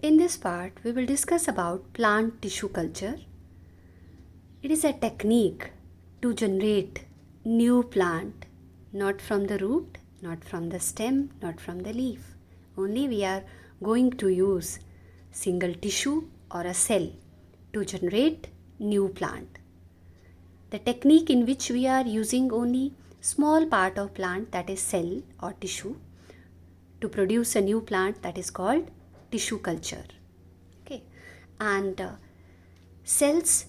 In this part, we will discuss about plant tissue culture. It is a technique to generate new plant, not from the root, not from the stem, not from the leaf. Only we are going to use single tissue or a cell to generate new plant. The technique in which we are using only small part of plant, that is cell or tissue, to produce a new plant, that is called tissue culture. Okay, and cells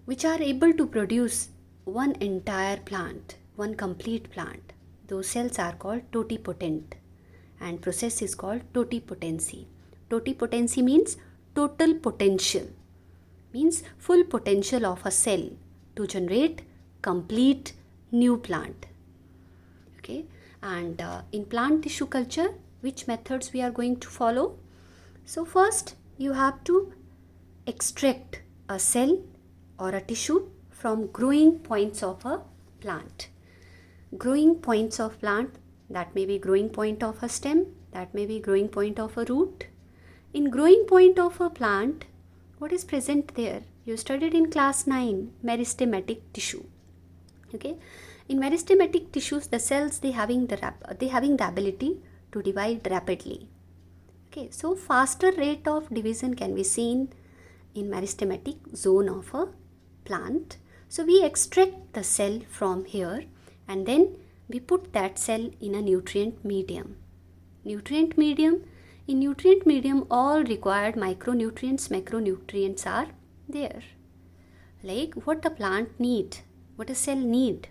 which are able to produce one entire plant, one complete plant, those cells are called totipotent, and process is called totipotency. Totipotency means total potential, means full potential of a cell to generate complete new plant. Okay, and in plant tissue culture, which methods we are going to follow? So first you have to extract a cell or a tissue from growing points of a plant. Growing points of plant, that may be growing point of a stem, that may be growing point of a root. In growing point of a plant, what is present there? You studied in class 9 meristematic tissue. Okay, in meristematic tissues, the cells they having the ability to divide rapidly. Okay, so faster rate of division can be seen in meristematic zone of a plant. So we extract the cell from here and then we put that cell in a nutrient medium. Nutrient medium, in nutrient medium all required micronutrients, macronutrients are there. Like what the plant need, what a cell need: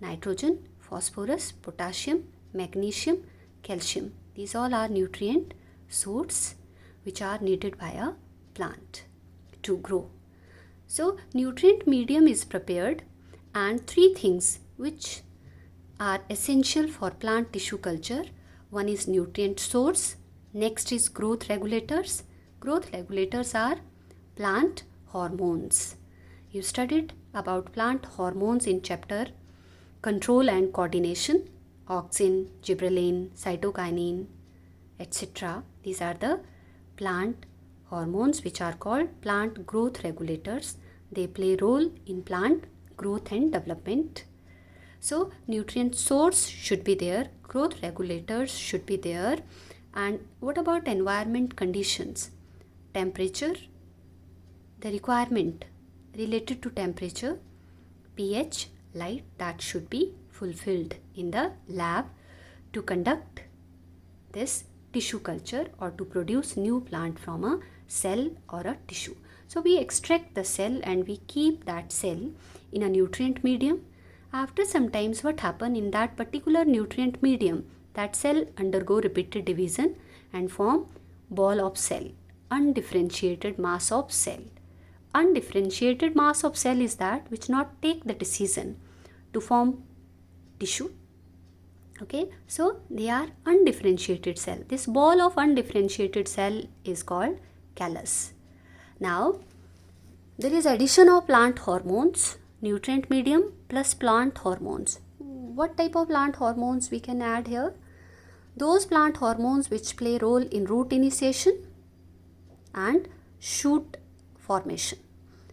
nitrogen, phosphorus, potassium, magnesium, calcium. These all are nutrient source which are needed by a plant to grow. So nutrient medium is prepared, and three things which are essential for plant tissue culture. One is nutrient source, next is growth regulators. Growth regulators are plant hormones. You studied about plant hormones in chapter Control and Coordination, auxin, gibberellin, cytokinin, etc. These are the plant hormones which are called plant growth regulators. They play role in plant growth and development. So nutrient source should be there, growth regulators should be there. And what about environment conditions? Temperature, the requirement related to temperature, pH, light, that should be fulfilled in the lab to conduct this tissue culture or to produce new plant from a cell or a tissue. So we extract the cell and we keep that cell in a nutrient medium. After some times, what happen in that particular nutrient medium, that cell undergo repeated division and form ball of cell, undifferentiated mass of cell. Undifferentiated mass of cell is that which not take the decision to form tissue. Okay, so they are undifferentiated cell. This ball of undifferentiated cell is called callus. Now there is addition of plant hormones, nutrient medium plus plant hormones. What type of plant hormones we can add here? Those plant hormones which play role in root initiation and shoot formation.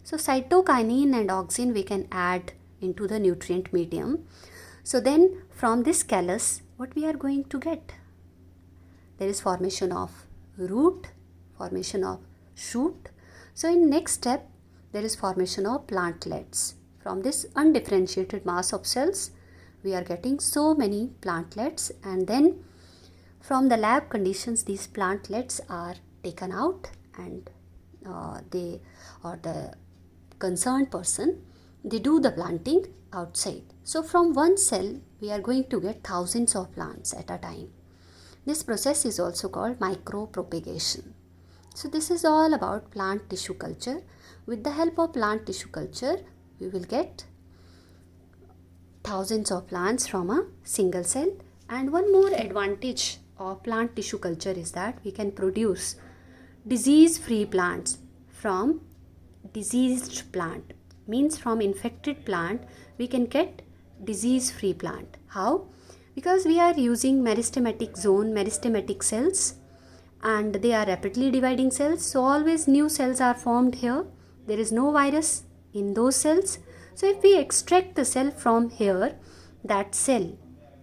So cytokinin and auxin we can add into the nutrient medium. So then from this callus, what we are going to get? There is formation of root, formation of shoot. So in next step, there is formation of plantlets. From this undifferentiated mass of cells, we are getting so many plantlets, and then from the lab conditions, these plantlets are taken out and the concerned person, they do the planting outside. So from one cell, we are going to get thousands of plants at a time. This process is also called micropropagation. So this is all about plant tissue culture. With the help of plant tissue culture, we will get thousands of plants from a single cell. And one more advantage of plant tissue culture is that we can produce disease-free plants from diseased plant. Means from infected plant, we can get disease-free plant. How? Because we are using meristematic zone, meristematic cells, and they are rapidly dividing cells, so always new cells are formed here. There is no virus in those cells. So if we extract the cell from here, that cell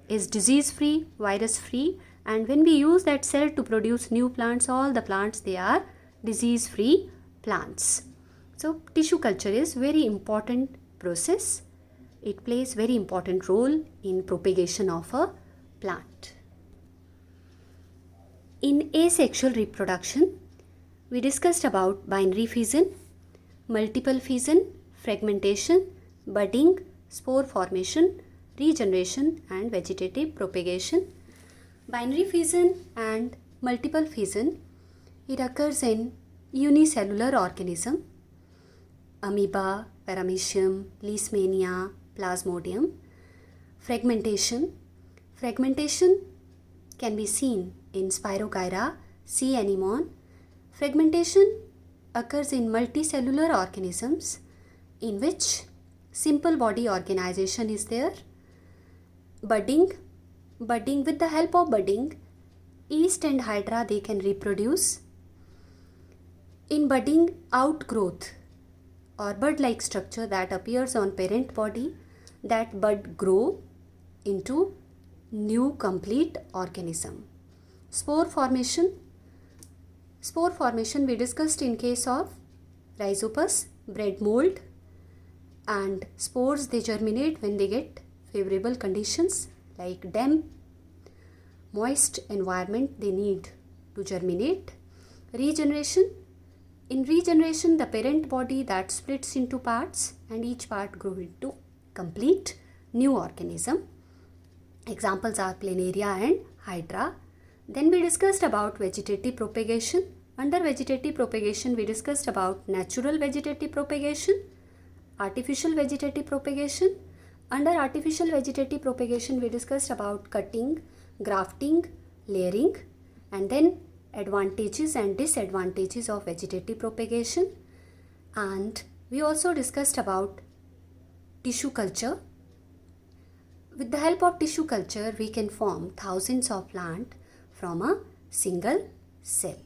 is disease free, virus free, and when we use that cell to produce new plants, all the plants, they are disease free plants. So tissue culture is very important process. It plays very important role in propagation of a plant. In asexual reproduction, we discussed about binary fission, multiple fission, fragmentation, budding, spore formation, regeneration and vegetative propagation. Binary fission and multiple fission, it occurs in unicellular organism, amoeba, paramecium, leishmania, plasmodium. Fragmentation can be seen in Spirogyra, sea anemone. Fragmentation occurs in multicellular organisms in which simple body organization is there. Budding, with the help of budding, yeast and hydra, they can reproduce. In budding, outgrowth or bud-like structure that appears on parent body, that bud grow into new complete organism. Spore formation we discussed in case of Rhizopus, bread mold, and spores, they germinate when they get favorable conditions like damp, moist environment they need to germinate. Regeneration, in regeneration, the parent body that splits into parts and each part grows into complete new organism. Examples are planaria and hydra. Then we discussed about vegetative propagation. Under vegetative propagation, we discussed about natural vegetative propagation, artificial vegetative propagation. Under artificial vegetative propagation, we discussed about cutting, grafting, layering, and then advantages and disadvantages of vegetative propagation. And we also discussed about tissue culture. With the help of tissue culture, we can form thousands of plants from a single cell.